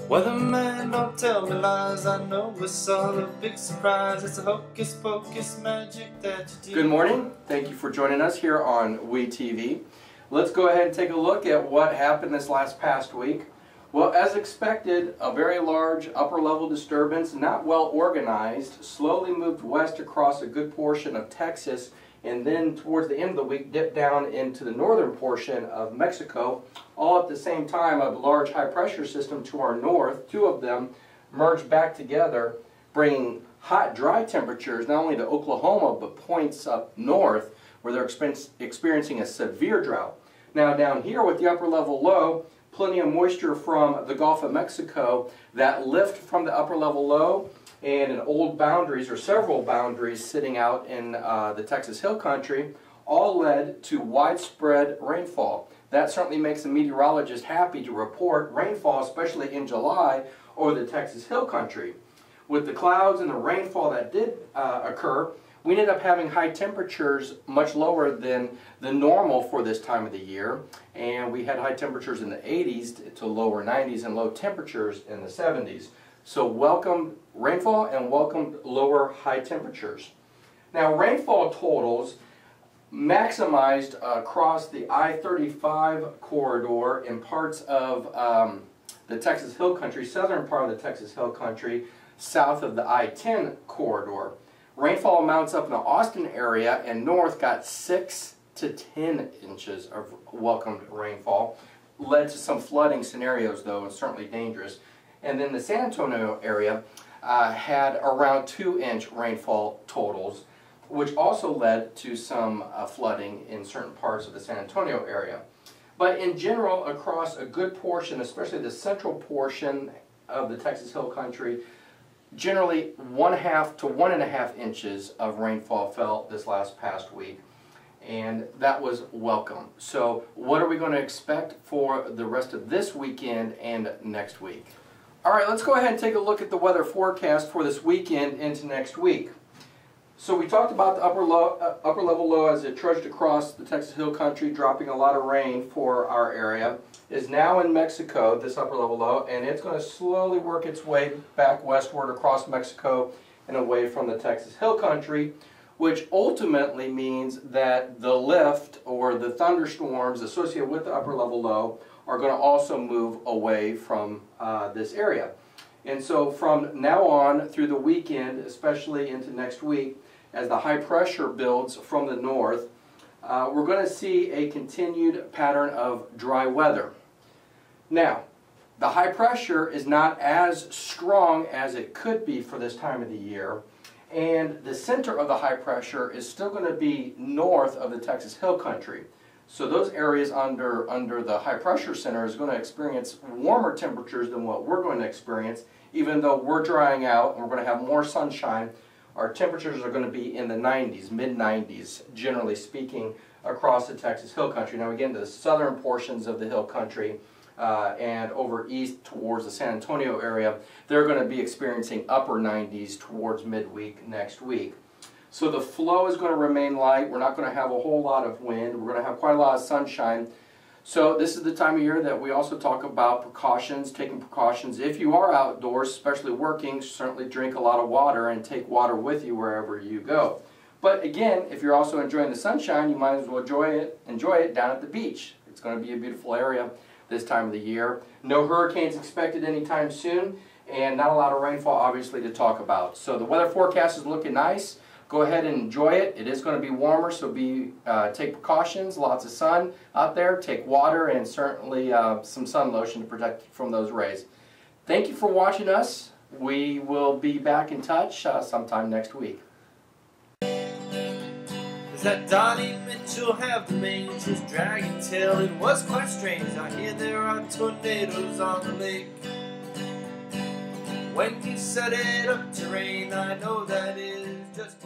Weatherman, don't tell me lies. I know it's all a big surprise. It's a hocus pocus magic that you do. Good morning. Thank you for joining us here on WEITV. Let's go ahead and take a look at what happened this past week. Well, as expected, a very large upper level disturbance, not well organized, slowly moved west across a good portion of Texas, and then towards the end of the week dipped down into the northern portion of Mexico, all at the same time. A large high pressure system to our north, two of them merged back together, bringing hot dry temperatures not only to Oklahoma but points up north where they're experiencing a severe drought. Now down here with the upper level low, plenty of moisture from the Gulf of Mexico. That lift from the upper level low and in old boundaries, or several boundaries sitting out in the Texas Hill Country, all led to widespread rainfall. That certainly makes a meteorologist happy to report rainfall, especially in July, over the Texas Hill Country. With the clouds and the rainfall that did occur, we ended up having high temperatures much lower than the normal for this time of the year, and we had high temperatures in the 80s to lower 90s and low temperatures in the 70s. So welcome rainfall and welcome lower high temperatures. Now rainfall totals maximized across the I-35 corridor in parts of the Texas Hill Country, southern part of the Texas Hill Country, south of the I-10 corridor. Rainfall amounts up in the Austin area and north got 6 to 10 inches of welcomed rainfall. Led to some flooding scenarios though, and certainly dangerous. And then the San Antonio area had around 2-inch rainfall totals, which also led to some flooding in certain parts of the San Antonio area. But in general, across a good portion, especially the central portion of the Texas Hill Country, generally 1/2 to 1.5 inches of rainfall fell this past week, and that was welcome. So what are we going to expect for the rest of this weekend and next week? All right, let's go ahead and take a look at the weather forecast for this weekend into next week. So we talked about the upper level low as it trudged across the Texas Hill Country, dropping a lot of rain for our area. Is now in Mexico, this upper level low, and it's going to slowly work its way back westward across Mexico and away from the Texas Hill Country, which ultimately means that the lift or the thunderstorms associated with the upper level low are going to also move away from this area. And so from now on through the weekend, especially into next week, as the high pressure builds from the north, we're going to see a continued pattern of dry weather. Now, the high pressure is not as strong as it could be for this time of the year, and the center of the high pressure is still going to be north of the Texas Hill Country. So those areas under the high pressure center is going to experience warmer temperatures than what we're going to experience. Even though we're drying out and we're going to have more sunshine, our temperatures are going to be in the 90s, mid-90s, generally speaking, across the Texas Hill Country. Now again, the southern portions of the Hill Country and over east towards the San Antonio area, they're going to be experiencing upper 90s towards midweek next week. So the flow is going to remain light. We're not going to have a whole lot of wind. We're going to have quite a lot of sunshine. So this is the time of year that we also talk about precautions, taking precautions. If you are outdoors, especially working, certainly drink a lot of water and take water with you wherever you go. But again, if you're also enjoying the sunshine, you might as well enjoy it down at the beach. It's going to be a beautiful area this time of the year. No hurricanes expected anytime soon, and not a lot of rainfall obviously to talk about. So the weather forecast is looking nice. Go ahead and enjoy it. It is going to be warmer, so take precautions. Lots of sun out there. Take water and certainly some sun lotion to protect you from those rays. Thank you for watching us. We will be back in touch sometime next week. Does that Donnie Mitchell have the mange, his dragon tail? It was quite strange. I hear there are tornadoes on the lake. When you set it up to rain, I know that is just